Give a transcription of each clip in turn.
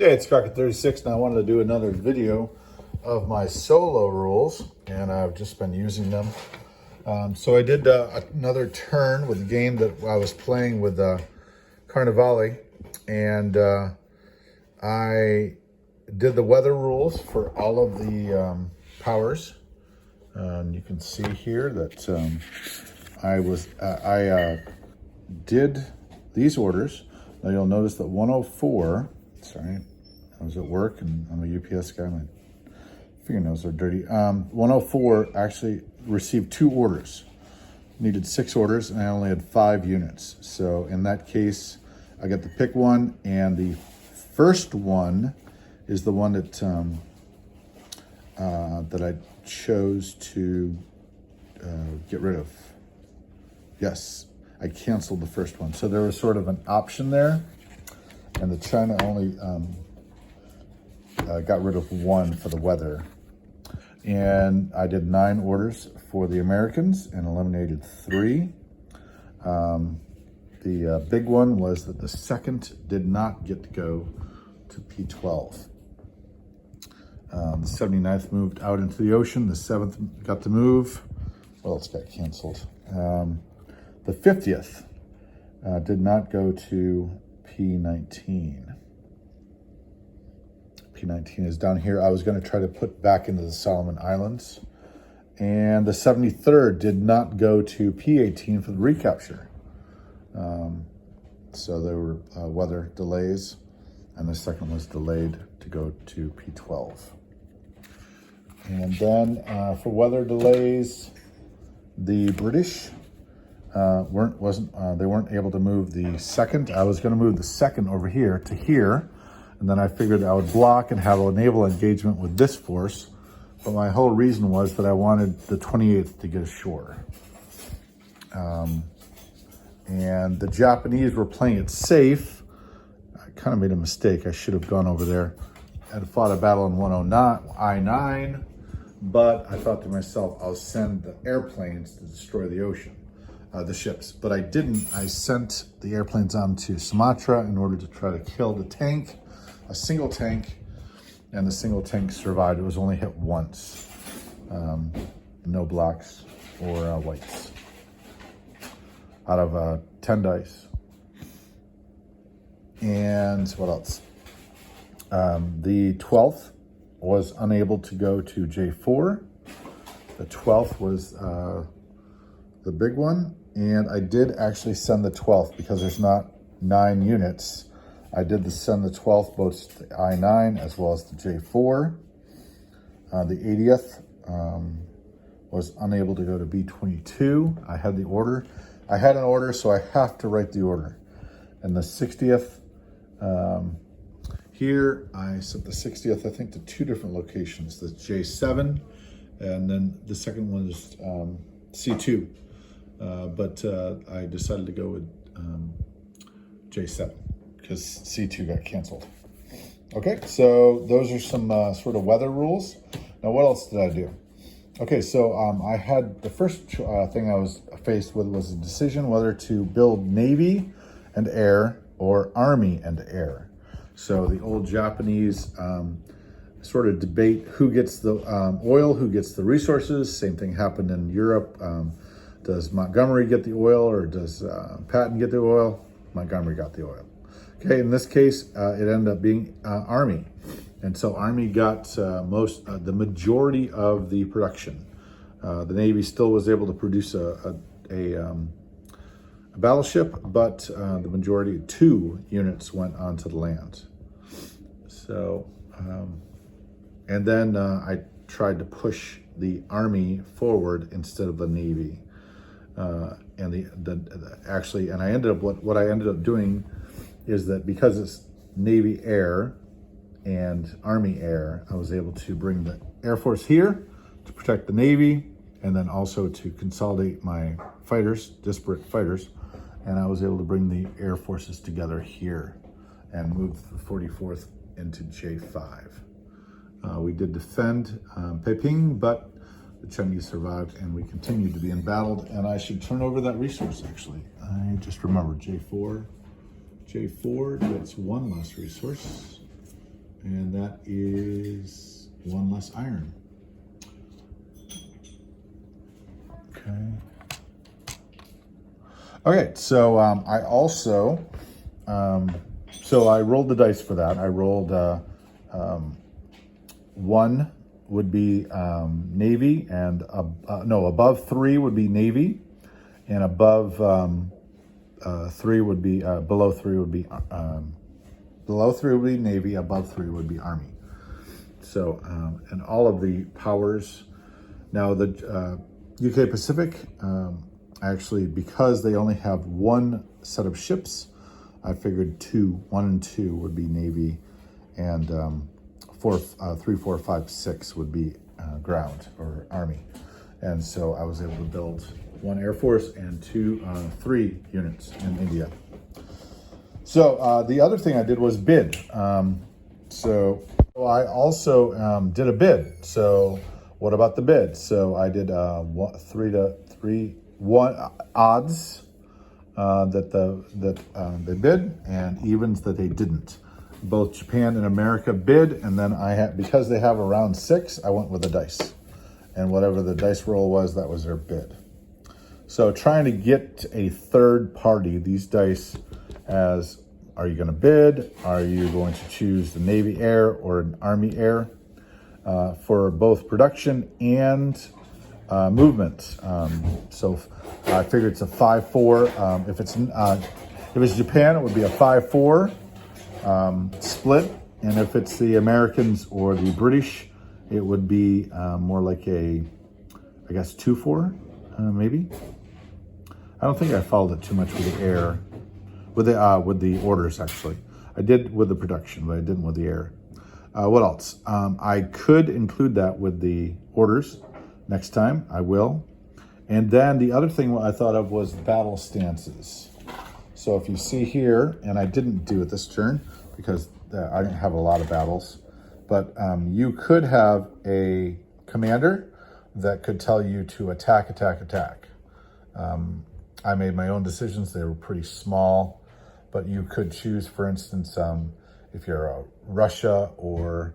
Hey, it's Crockett36, and I wanted to do another video of my solo rules, and I've just been using them. So I did another turn with a game that I was playing with Carnivale, and I did the weather rules for all of the powers. You can see here that I did these orders. Now you'll notice that 104, sorry, I was at work and I'm a UPS guy, my fingernails are dirty. 104 actually received 2 orders. Needed 6 orders and I only had 5 units. So in that case, I got to pick one, and the first one is the one that that I chose to get rid of. Yes, I canceled the first one. So there was sort of an option there, and the China only got rid of 1 for the weather. And I did 9 orders for the Americans and eliminated 3. The big one was that the second did not get to go to P12. The 79th moved out into the ocean. The 7th got to move. Well, it's got canceled. The 50th did not go to P19. P19 is down here. I was going to try to put back into the Solomon Islands. And the 73rd did not go to P18 for the recapture. So there were weather delays, and the second was delayed to go to P12. And then for weather delays, the British they weren't able to move the second. I was going to move the second over here to here, and then I figured I would block and have a naval engagement with this force. But my whole reason was that I wanted the 28th to get ashore. And the Japanese were playing it safe. I kind of made a mistake. I should have gone over there and fought a battle in 109 I-9, but I thought to myself, I'll send the airplanes to destroy the ocean, the ships. But I didn't. I sent the airplanes onto Sumatra in order to try to kill the tank, a single tank, and the single tank survived. It was only hit once. No blacks or whites out of 10 dice. And what else? The 12th was unable to go to J4. The 12th was the big one. And I did actually send the 12th because there's not 9 units. I did send the 12th boats to the I-9 as well as the J4. The 80th was unable to go to B22. I had the order. I had an order, so I have to write the order. And the 60th, here I sent the 60th, I think, to 2 different locations. The J7, and then the second one is C2. But I decided to go with J7 because C2 got canceled. Okay, so those are some sort of weather rules. Now, what else did I do? Okay, so I had the first thing I was faced with was a decision whether to build Navy and Air or Army and Air. So the old Japanese sort of debate who gets the oil, who gets the resources. Same thing happened in Europe. Does Montgomery get the oil, or does Patton get the oil? Montgomery got the oil. Okay, in this case, it ended up being Army. And so Army got the majority of the production. The Navy still was able to produce a battleship, but the majority, 2 units, went onto the land. So, and then I tried to push the Army forward instead of the Navy. And I ended up, what I ended up doing is that because it's Navy Air and Army Air, I was able to bring the Air Force here to protect the Navy, and then also to consolidate my fighters, disparate fighters, and I was able to bring the Air Forces together here and move the 44th into J5. We did defend Peiping, but the Chinese survived and we continued to be embattled, and I should turn over that resource actually. I just remembered J4 gets 1 less resource. And that is one less iron. Okay. Okay, so I also, so I rolled the dice for that. I rolled one would be Navy, and no, above 3 would be Navy, and above 3 would be below 3 would be below 3 would be Navy, above 3 would be Army. So and all of the powers. Now the UK Pacific, actually, because they only have one set of ships, I figured 1 and 2 would be Navy, and 3, 4, 5, 6 would be ground or Army. And so I was able to build 1 Air Force and 3 units in India. So the other thing I did was bid. So I also did a bid. So what about the bid? So I did 1 odds that they bid, and evens that they didn't. Both Japan and America bid, and then I had, because they have around 6, I went with the dice, and whatever the dice roll was, that was their bid. So trying to get a third party, these dice, as are you going to bid? Are you going to choose the Navy Air or an Army Air for both production and movement? So I figured it's a 5-4. If it's Japan, it would be a 5-4 split, and if it's the Americans or the British, it would be more like a, I guess, 2-4, maybe. I don't think I followed it too much with the air, with the orders. Actually, I did with the production, but I didn't with the air. What else? I could include that with the orders next time. I will. And then the other thing I thought of was battle stances. So if you see here, and I didn't do it this turn because I didn't have a lot of battles, but you could have a commander that could tell you to attack, attack, attack. I made my own decisions. They were pretty small, but you could choose, for instance, if you're Russia or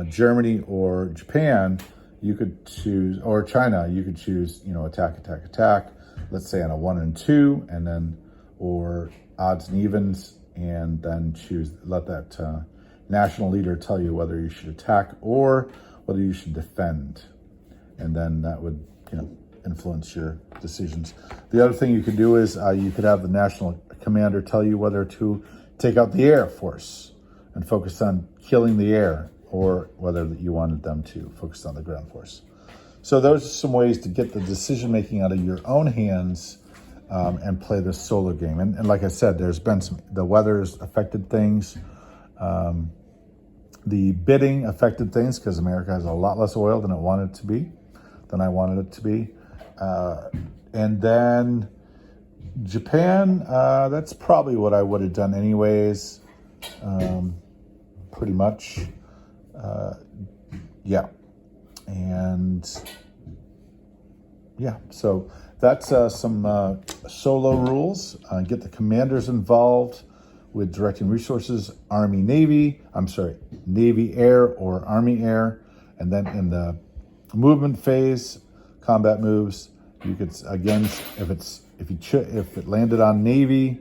Germany or Japan, you could choose, or China, you could choose, attack, attack, attack. Let's say on a 1 and 2, and then, or odds and evens, and then let that national leader tell you whether you should attack or whether you should defend. And then that would, influence your decisions. The other thing you could do is you could have the national commander tell you whether to take out the air force and focus on killing the air, or whether you wanted them to focus on the ground force. So those are some ways to get the decision-making out of your own hands and play this solo game. And like I said, there's been the weather's affected things. The bidding affected things because America has a lot less oil than I wanted it to be. And then Japan, that's probably what I would have done anyways, pretty much. Yeah. And yeah, so that's some solo rules. Get the commanders involved with directing resources, Navy Air or Army Air. And then in the movement phase, combat moves, you could, again, if it landed on Navy,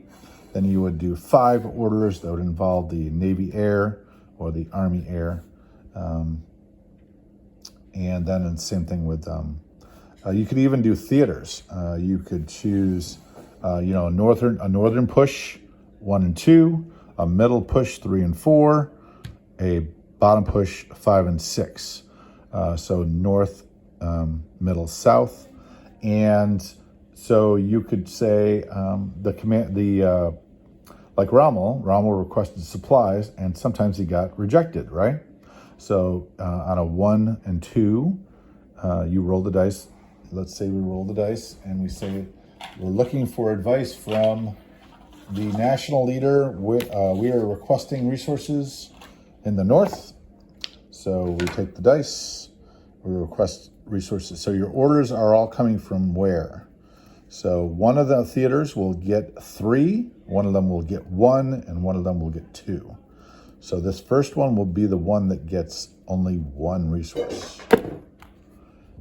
then you would do 5 orders that would involve the Navy Air or the Army Air. And then the same thing with, you could even do theaters. You could choose, a northern push, 1 and 2, a middle push, 3 and 4, a bottom push, 5 and 6. So north, middle, south. And so you could say like Rommel requested supplies, and sometimes he got rejected, right? So on a 1 and 2, you roll the dice. Let's say we roll the dice and we say we're looking for advice from the national leader. We are requesting resources in the north. So we take the dice, we request resources. So your orders are all coming from where? So one of the theaters will get 3, one of them will get 1, and one of them will get 2. So this first one will be the one that gets only one resource.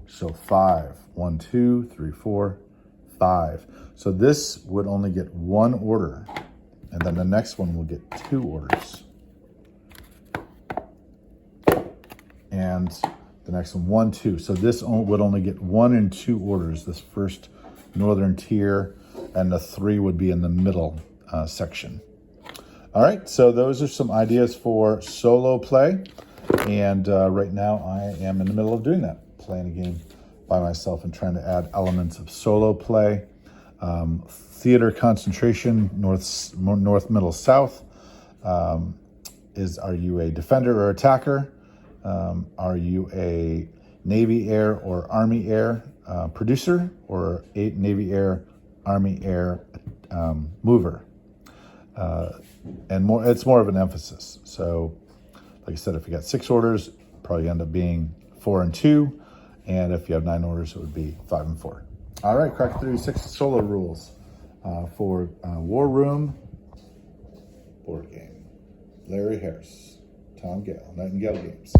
So 5, 1, 2, 3, 4, 5. So this would only get one order, and then the next one will get 2 orders. And the next one, 1, 2. So this would only get 1 and 2 orders, this first northern tier, and the 3 would be in the middle section. All right, so those are some ideas for solo play. And right now I am in the middle of doing that, playing a game by myself and trying to add elements of solo play. Theater concentration, north, middle, south. Are you a defender or attacker? Are you a Navy Air or Army Air producer, or a Navy Air, Army Air mover? And more, it's more of an emphasis. So, like I said, if you got 6 orders, probably end up being 4 and 2. And if you have 9 orders, it would be 5 and 4. All right, crack through 6 solo rules for War Room board game. Larry Harris, Tom Gale, Nightingale Games.